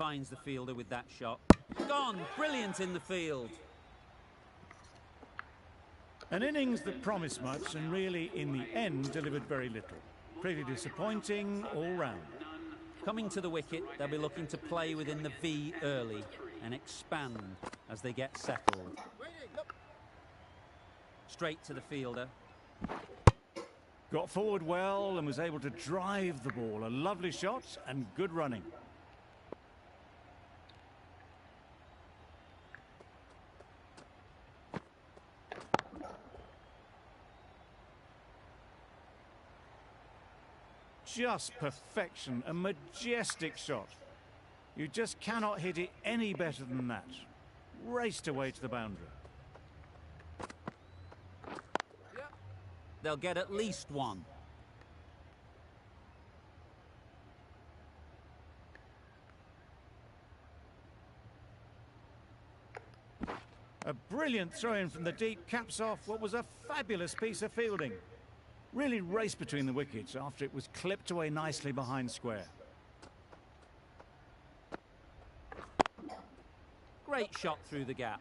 finds the fielder with that shot. Gone! Brilliant in the field. An innings that promised much and really, in the end, delivered very little. Pretty disappointing all round. Coming to the wicket, they'll be looking to play within the V early and expand as they get settled. Straight to the fielder. Got forward well and was able to drive the ball. A lovely shot and good running. Just perfection, a majestic shot. You just cannot hit it any better than that. Raced away to the boundary. They'll get at least one. A brilliant throw-in from the deep caps off what was a fabulous piece of fielding. Really raced between the wickets after it was clipped away nicely behind square. Great shot through the gap.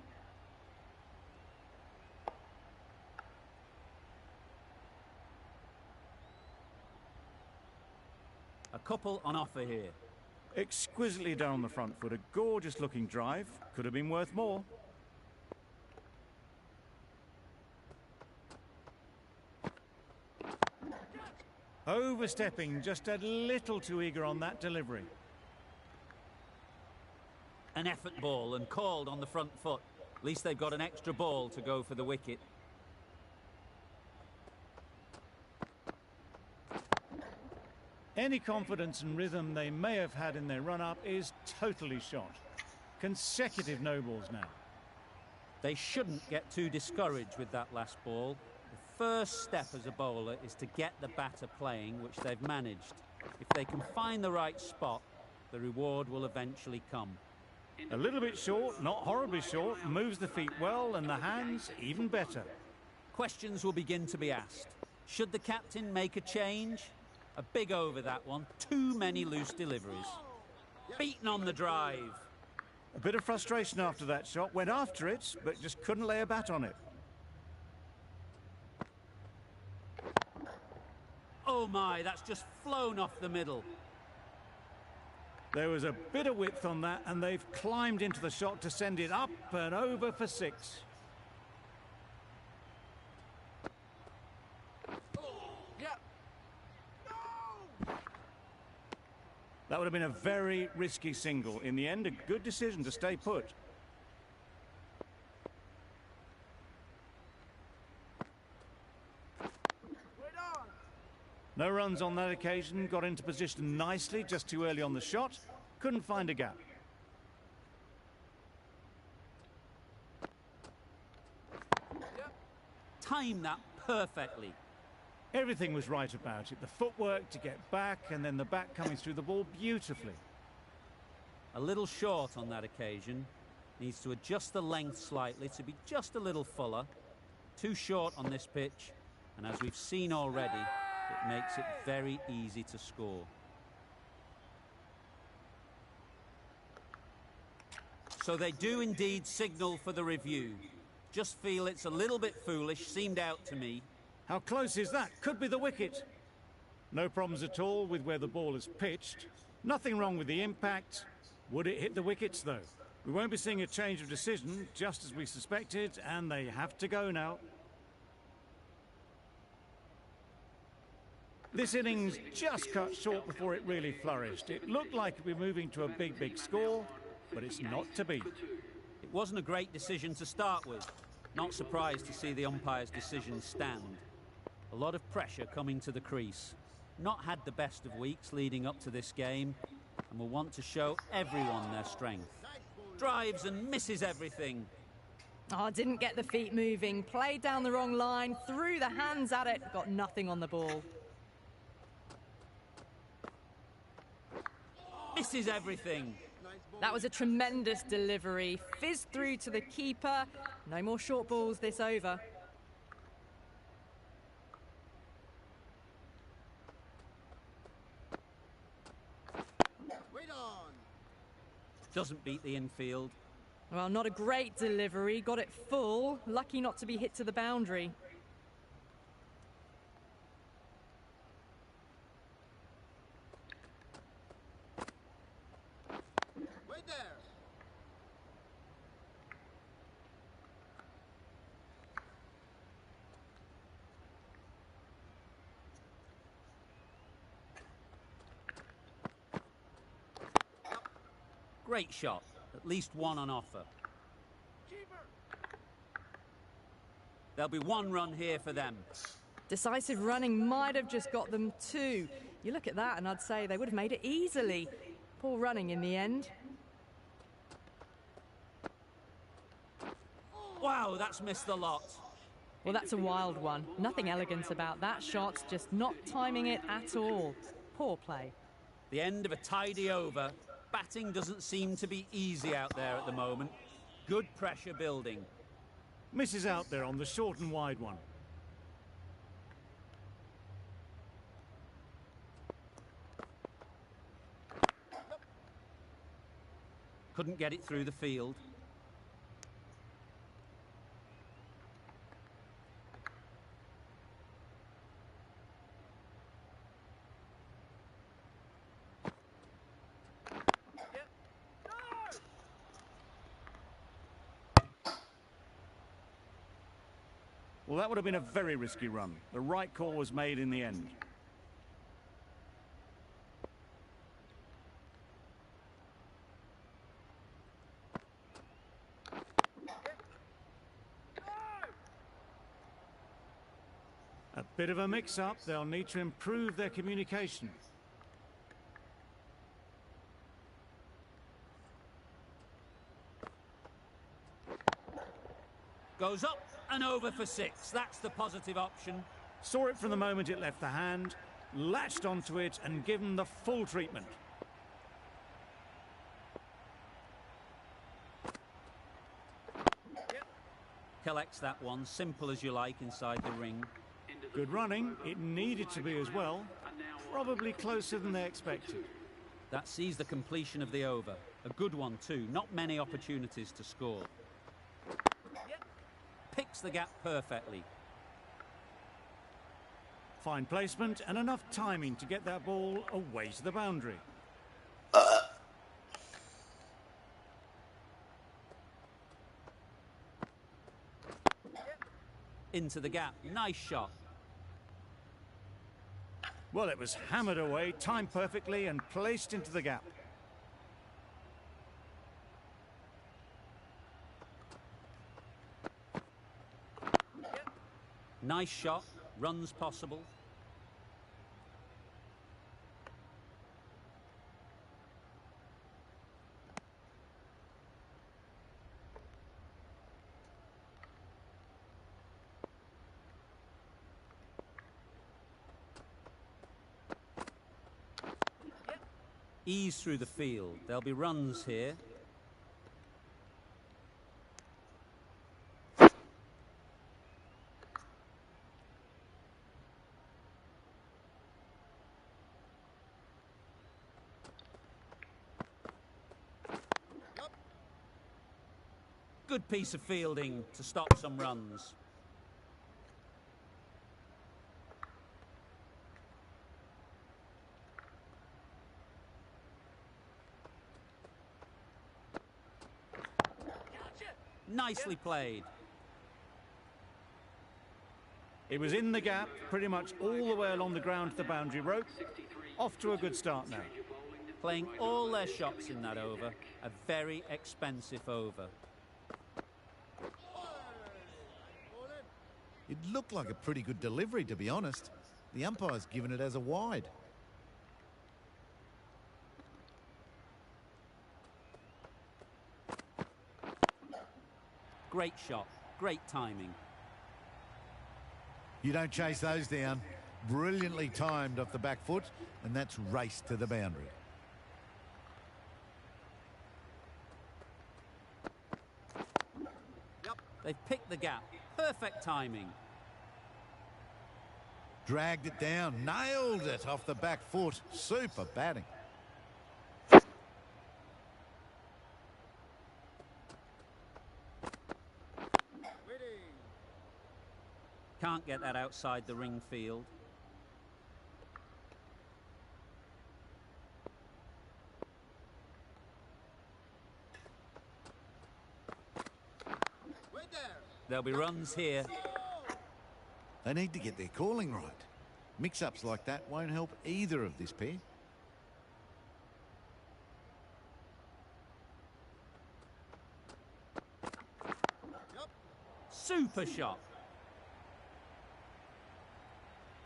A couple on offer here. Exquisitely down the front foot, a gorgeous looking drive. Could have been worth more. Overstepping, just a little too eager on that delivery. An effort ball and called on the front foot. At least they've got an extra ball to go for the wicket. Any confidence and rhythm they may have had in their run-up is totally shot. Consecutive no-balls now. They shouldn't get too discouraged with that last ball. The first step as a bowler is to get the batter playing, which they've managed. If they can find the right spot, the reward will eventually come. A little bit short, not horribly short, moves the feet well and the hands even better. Questions will begin to be asked. Should the captain make a change? A big over that one. Too many loose deliveries. Beaten on the drive. A bit of frustration after that shot. Went after it, but just couldn't lay a bat on it. Oh my, that's just flown off the middle. There was a bit of width on that, and they've climbed into the shot to send it up and over for 6. That would have been a very risky single. In the end, a good decision to stay put. No runs on that occasion, got into position nicely, just too early on the shot, couldn't find a gap. Timed that perfectly. Everything was right about it. The footwork to get back and then the bat coming through the ball beautifully. A little short on that occasion. Needs to adjust the length slightly to be just a little fuller. Too short on this pitch, and as we've seen already, it makes it very easy to score. So they do indeed signal for the review. Just feel it's a little bit foolish, seemed out to me. How close is that? Could be the wicket. No problems at all with where the ball is pitched. Nothing wrong with the impact. Would it hit the wickets though? We won't be seeing a change of decision, just as we suspected, and they have to go now. This innings just cut short before it really flourished. It looked like we're moving to a big score, but it's not to be. It wasn't a great decision to start with. Not surprised to see the umpire's decision stand. A lot of pressure coming to the crease. Not had the best of weeks leading up to this game, and will want to show everyone their strength. Drives and misses everything. Oh, didn't get the feet moving. Played down the wrong line, threw the hands at it, got nothing on the ball. Misses everything. That was a tremendous delivery. Fizzed through to the keeper. No more short balls this over. Doesn't beat the infield. Well, not a great delivery. Got it full. Lucky not to be hit to the boundary. Wait there. Great shot. At least one on offer. There'll be one run here for them. Decisive running might have just got them two. You look at that and I'd say they would have made it easily. Poor running in the end. Wow, that's missed the lot. Well, that's a wild one. Nothing elegant about that shot, just not timing it at all. Poor play. The end of a tidy over. Batting doesn't seem to be easy out there at the moment. Good pressure building. Misses out there on the short and wide one. Couldn't get it through the field. Well, that would have been a very risky run. The right call was made in the end. A bit of a mix-up. They'll need to improve their communication. Goes up and over for six. That's the positive option. Saw it from the moment it left the hand, latched onto it and given the full treatment. Collects that one, simple as you like, inside the ring. Good running. It needed to be as well. Probably closer than they expected. That sees the completion of the over. A good one too. Not many opportunities to score. Picks the gap perfectly. Fine placement and enough timing to get that ball away to the boundary. Into the gap. Nice shot. Well, it was hammered away, timed perfectly and placed into the gap. Nice shot. Runs possible. Ease through the field. There'll be runs here. Good piece of fielding to stop some runs. Nicely played. It was in the gap, pretty much all the way along the ground to the boundary rope. Off to a good start now. Playing all their shots in that over. A very expensive over. It looked like a pretty good delivery, to be honest. The umpire's given it as a wide. Great shot. Great timing. You don't chase those down. Brilliantly timed off the back foot, and that's raced to the boundary. They've picked the gap. Perfect timing. Dragged it down, nailed it off the back foot. Super batting. Can't get that outside the ring field. There'll be runs here. They need to get their calling right. Mix-ups like that won't help either of this pair. Super shot.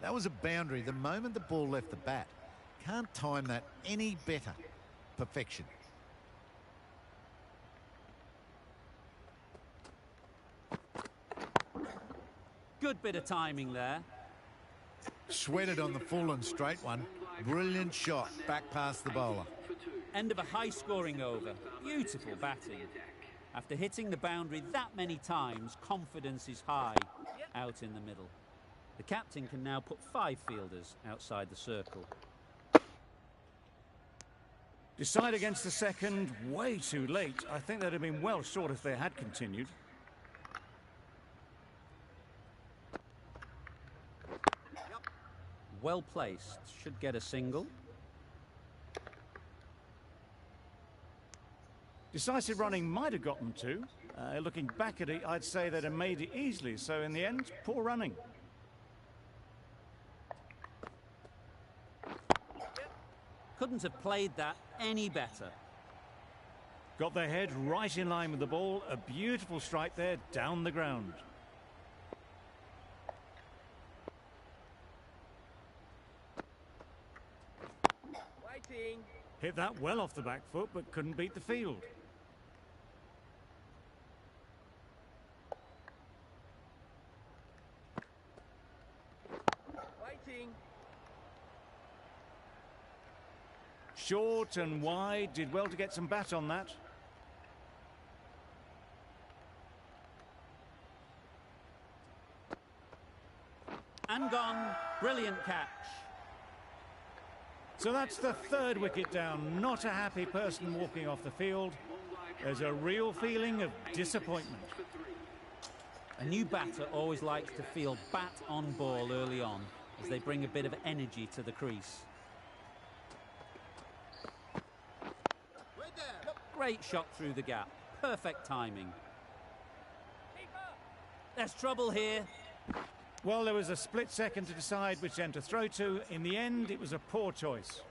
That was a boundary the moment the ball left the bat. Can't time that any better. Perfection. Good bit of timing there. Sweated on the full and straight one. Brilliant shot back past the bowler. End of a high-scoring over. Beautiful batting. After hitting the boundary that many times, confidence is high out in the middle. The captain can now put 5 fielders outside the circle. Decide against the second way too late. I think they'd have been well short if they had continued. Well placed. Should get a single. Decisive running might have got them to. Looking back at it, I'd say they'd have made it easily. So in the end, poor running. Couldn't have played that any better. Got their head right in line with the ball. A beautiful strike there down the ground. Waiting. Hit that well off the back foot, but couldn't beat the field. Waiting. Short and wide. Did well to get some bat on that. And gone. Brilliant catch. So that's the 3rd wicket down. Not a happy person walking off the field. There's a real feeling of disappointment. A new batter always likes to feel bat on ball early on, as they bring a bit of energy to the crease. Great shot through the gap. Perfect timing. There's trouble here. Well, there was a split second to decide which end to throw to. In the end, it was a poor choice.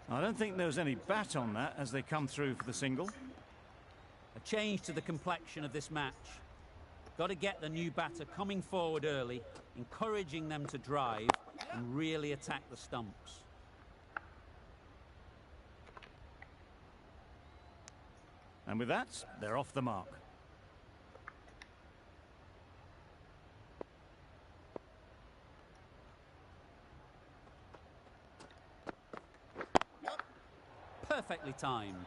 I don't think there was any bat on that as they come through for the single. A change to the complexion of this match. Got to get the new batter coming forward early, encouraging them to drive and really attack the stumps. And with that, they're off the mark. Perfectly timed.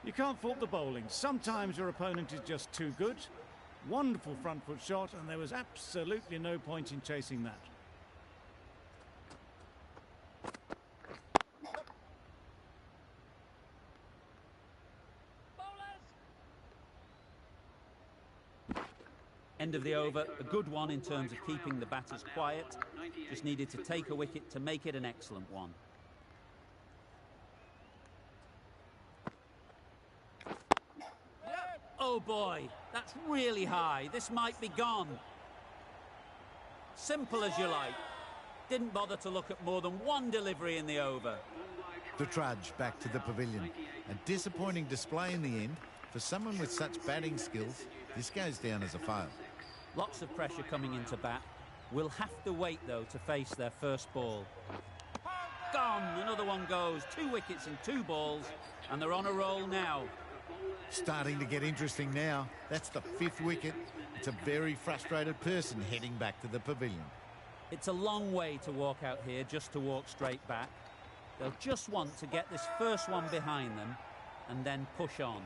You can't fault the bowling. Sometimes your opponent is just too good. Wonderful front foot shot, and there was absolutely no point in chasing that. End of the over, a good one in terms of keeping the batters quiet. Just needed to take a wicket to make it an excellent one. Oh boy, that's really high. This might be gone. Simple as you like. Didn't bother to look at more than one delivery in the over. The trudge back to the pavilion. A disappointing display in the end. For someone with such batting skills, this goes down as a fail. Lots of pressure coming into bat. Will have to wait, though, to face their first ball. Gone! Another one goes. 2 wickets in 2 balls, and they're on a roll now. Starting to get interesting now. That's the 5th wicket. It's a very frustrated person heading back to the pavilion. It's a long way to walk out here just to walk straight back. They'll just want to get this first one behind them and then push on.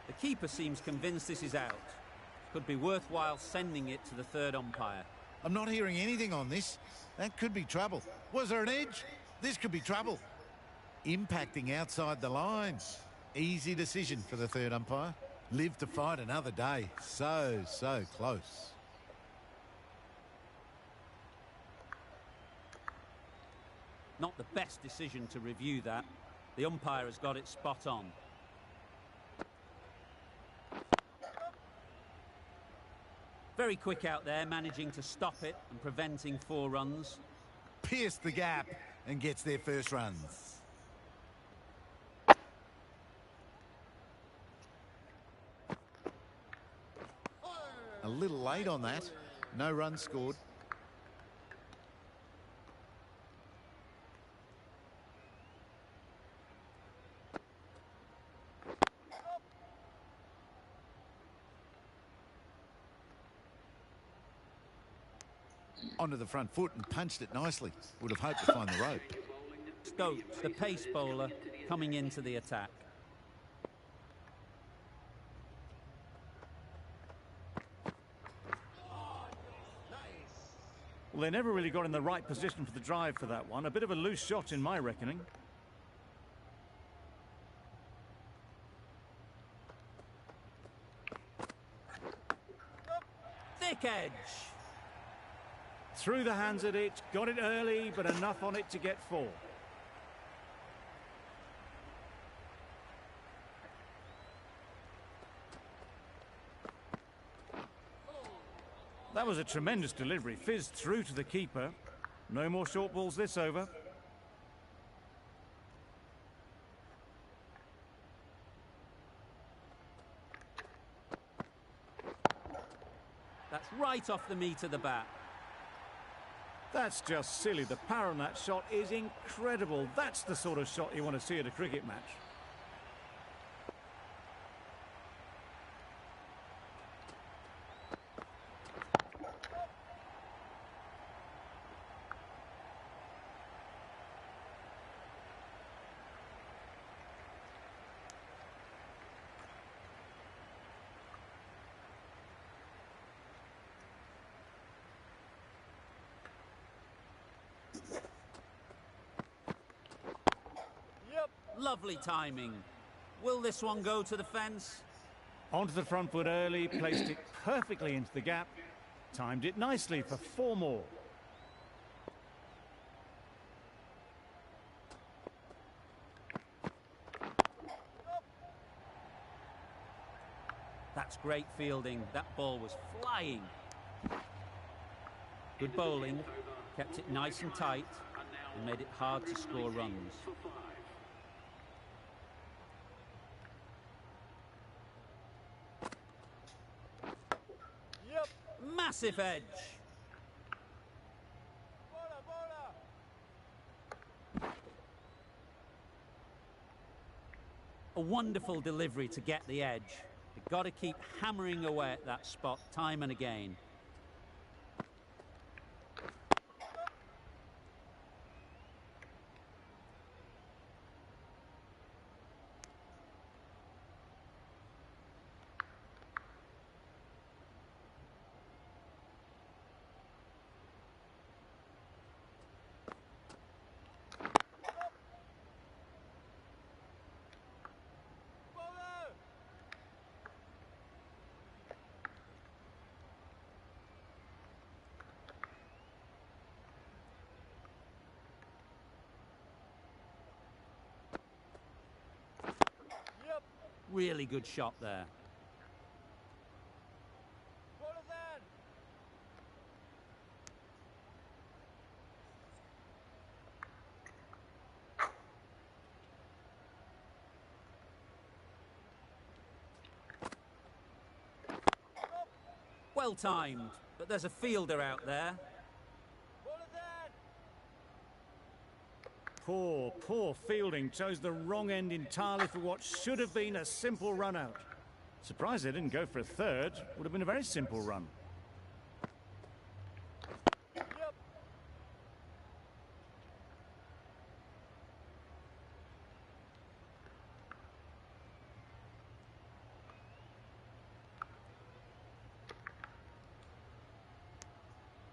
The keeper seems convinced this is out. Could be worthwhile sending it to the third umpire. I'm not hearing anything on this. That could be trouble. Was there an edge? This could be trouble. Impacting outside the line. Easy decision for the third umpire. Live to fight another day. So close. Not the best decision to review that. The umpire has got it spot on. Very quick out there, managing to stop it and preventing 4 runs. Pierced the gap and gets their first runs. A little late on that. No runs scored. Onto the front foot and punched it nicely. Would have hoped to find the rope. Stokes, the pace bowler, coming into the attack. Well, they never really got in the right position for the drive for that one. A bit of a loose shot in my reckoning. Thick edge. Through the hands at it, got it early, but enough on it to get 4. That was a tremendous delivery. Fizzed through to the keeper. No more short balls this over. That's right off the meat of the bat. That's just silly. The power on that shot is incredible. That's the sort of shot you want to see at a cricket match. Lovely timing. Will this one go to the fence? Onto the front foot early, placed it perfectly into the gap. Timed it nicely for 4 more. That's great fielding. That ball was flying. Good bowling. Kept it nice and tight and made it hard to score runs. Massive edge. A wonderful delivery to get the edge. You've got to keep hammering away at that spot time and again. Really good shot there. Well timed, but there's a fielder out there. Poor fielding. Chose the wrong end entirely for what should have been a simple run out. Surprised they didn't go for a third. Would have been a very simple run.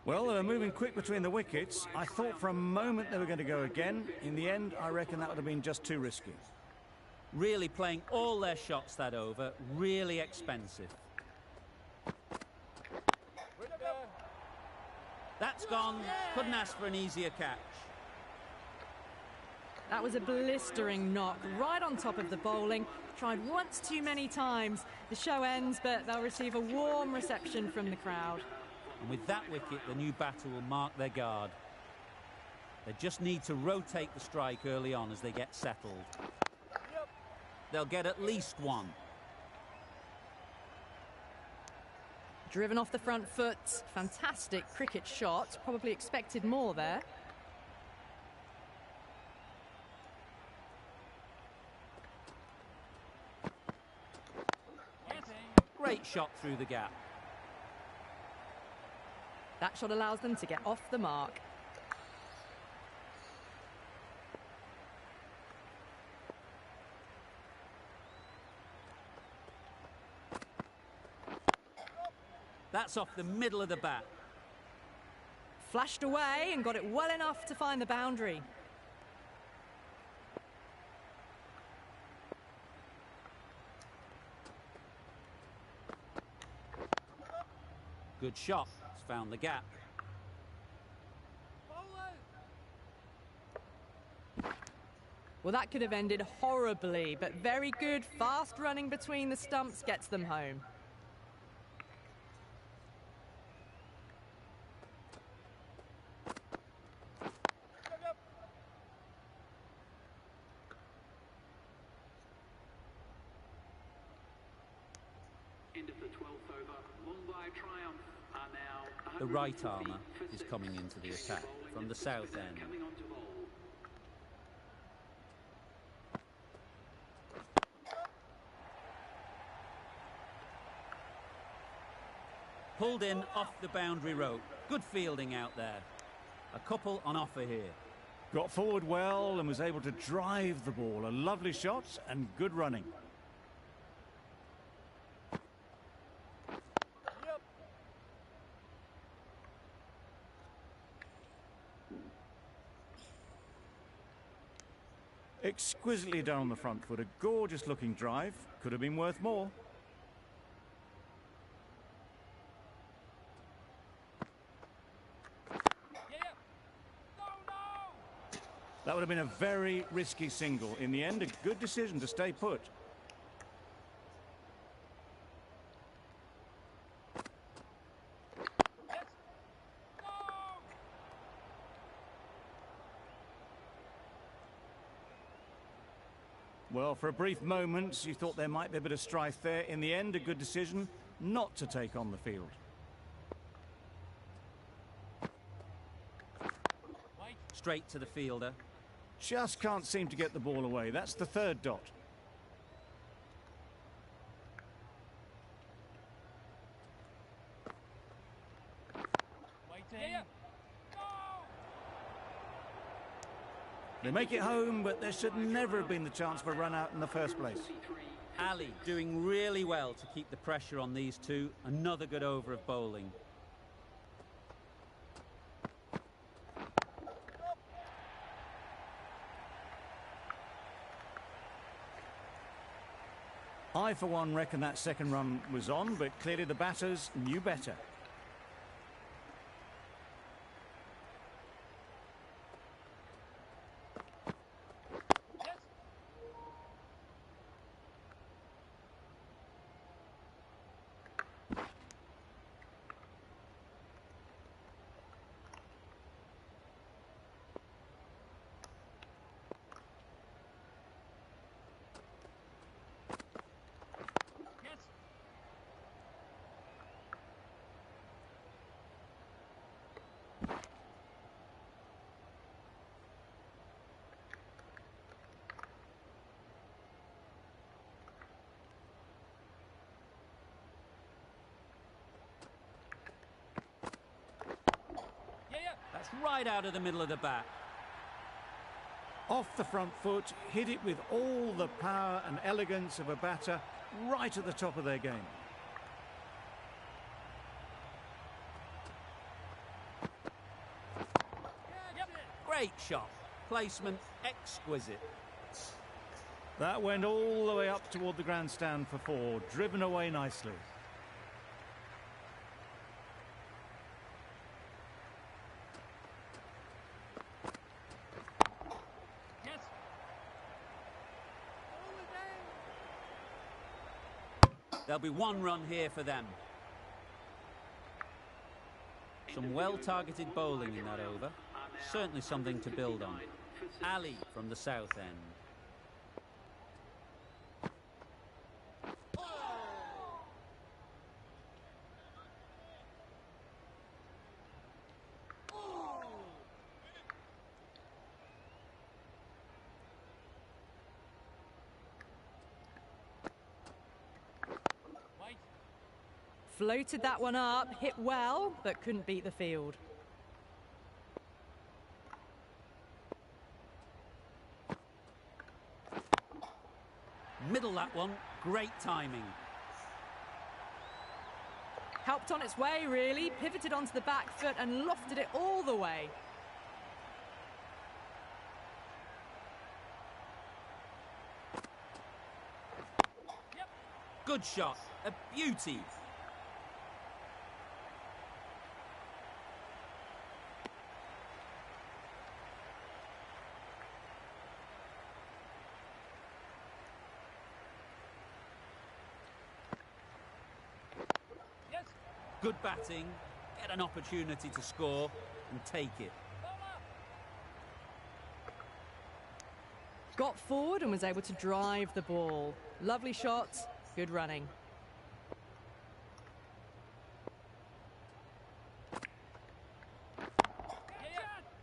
Well, they were moving quick between the wickets. I thought for a moment they were going to go again. In the end, I reckon that would have been just too risky. Really playing all their shots that over. Really expensive. That's gone. Couldn't ask for an easier catch. That was a blistering knock right on top of the bowling. Tried once too many times. The show ends, but they'll receive a warm reception from the crowd. And with that wicket, the new batter will mark their guard. They just need to rotate the strike early on as they get settled. They'll get at least one. Driven off the front foot. Fantastic cricket shot. Probably expected more there. Great shot through the gap. That shot allows them to get off the mark. That's off the middle of the bat. Flashed away and got it well enough to find the boundary. Good shot. It's found the gap. Well, that could have ended horribly, but very good. Fast running between the stumps gets them home. End of the 12th over. Mumbai triumph are now. The right armour is coming into the attack from the south end. Coming on to bowl. Pulled in off the boundary rope. Good fielding out there. A couple on offer here. Got forward well and was able to drive the ball. A lovely shot and good running. Exquisitely done on the front foot. A gorgeous looking drive. Could have been worth more. That would have been a very risky single. In the end, a good decision to stay put. Well, for a brief moment, you thought there might be a bit of strife there. In the end, a good decision not to take on the field. Straight to the fielder. Just can't seem to get the ball away. That's the third dot. They make it home, but there should never have been the chance for a run out in the first place. Ali doing really well to keep the pressure on these two. Another good over of bowling. I, for one, reckon that second run was on, but clearly the batters knew better. right out of the middle of the bat. Off the front foot, hit it with all the power and elegance of a batter right at the top of their game. Great shot. Placement exquisite. That went all the way up toward the grandstand for 4, driven away nicely. There'll be 1 run here for them. Some well-targeted bowling in that over. Certainly something to build on. Ali from the south end. Floated that one up, hit well, but couldn't beat the field. Middle that one, great timing. Helped on its way, really. Pivoted onto the back foot and lofted it all the way. Good shot, a beauty. Good batting, get an opportunity to score and take it. Got forward and was able to drive the ball. Lovely shot, good running.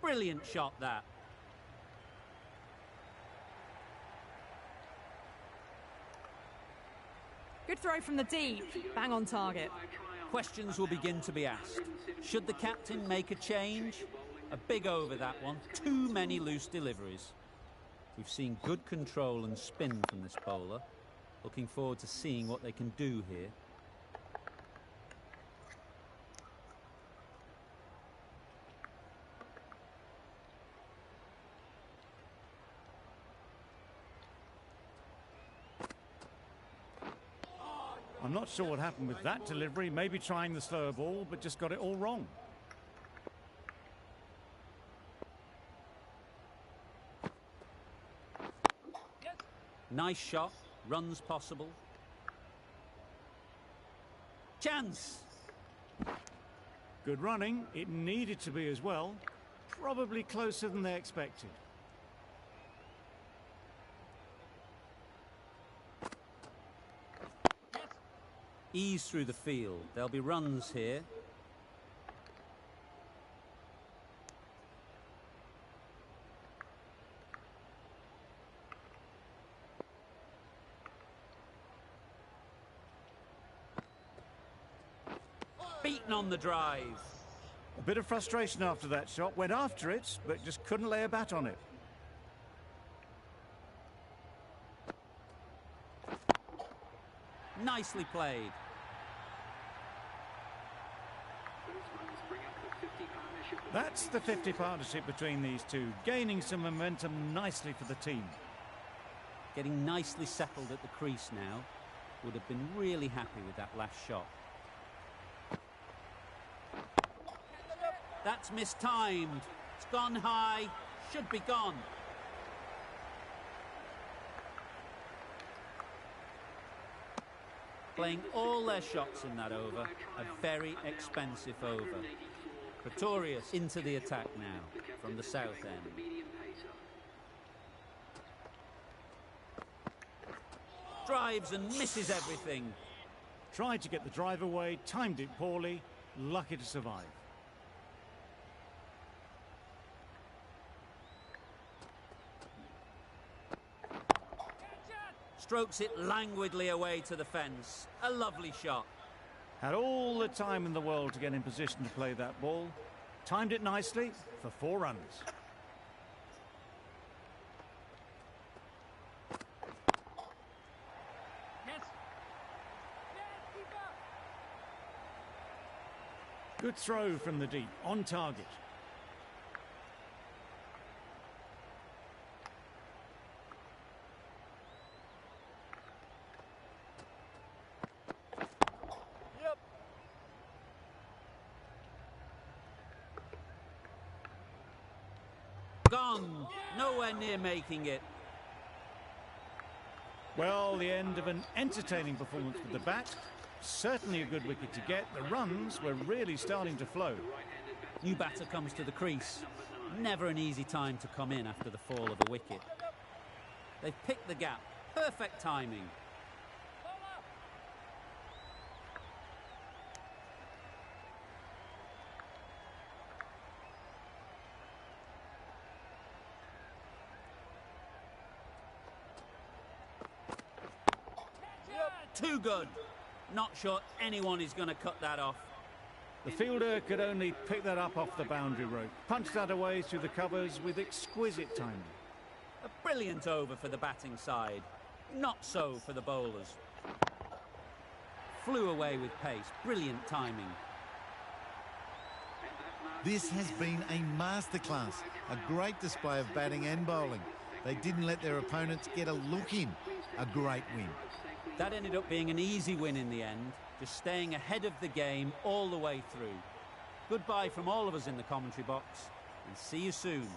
Brilliant shot that. Good throw from the deep, bang on target. Questions will begin to be asked. Should the captain make a change? A big over that one. Too many loose deliveries. We've seen good control and spin from this bowler. Looking forward to seeing what they can do here. I'm not sure what happened with that delivery. Maybe trying the slower ball, but just got it all wrong. Nice shot. Runs possible. Chance! Good running. It needed to be as well. Probably closer than they expected. Ease through the field. There'll be runs here. Beaten on the drive. A bit of frustration after that shot. Went after it, but just couldn't lay a bat on it. Nicely played. That's the 50 partnership between these two, gaining some momentum nicely for the team. Getting nicely settled at the crease now. Would have been really happy with that last shot. That's mistimed. It's gone high. Should be gone. Playing all their shots in that over. A very expensive over. Pretorius into the attack now from the south end. Drives and misses everything. Tried to get the drive away, timed it poorly, lucky to survive. Strokes it languidly away to the fence. A lovely shot. Had all the time in the world to get in position to play that ball. Timed it nicely for 4 runs. Good throw from the deep, on target. Gone. Nowhere near making it. Well, the end of an entertaining performance with the bat. Certainly a good wicket to get. The runs were really starting to flow. New batter comes to the crease. Never an easy time to come in after the fall of a wicket. They've picked the gap. Perfect timing. Too good. Not sure anyone is going to cut that off. The fielder could only pick that up off the boundary rope. Punched that away through the covers with exquisite timing. A brilliant over for the batting side. Not so for the bowlers. Flew away with pace. Brilliant timing. This has been a masterclass. A great display of batting and bowling. They didn't let their opponents get a look in. A great win. That ended up being an easy win in the end, just staying ahead of the game all the way through. Goodbye from all of us in the commentary box, and see you soon.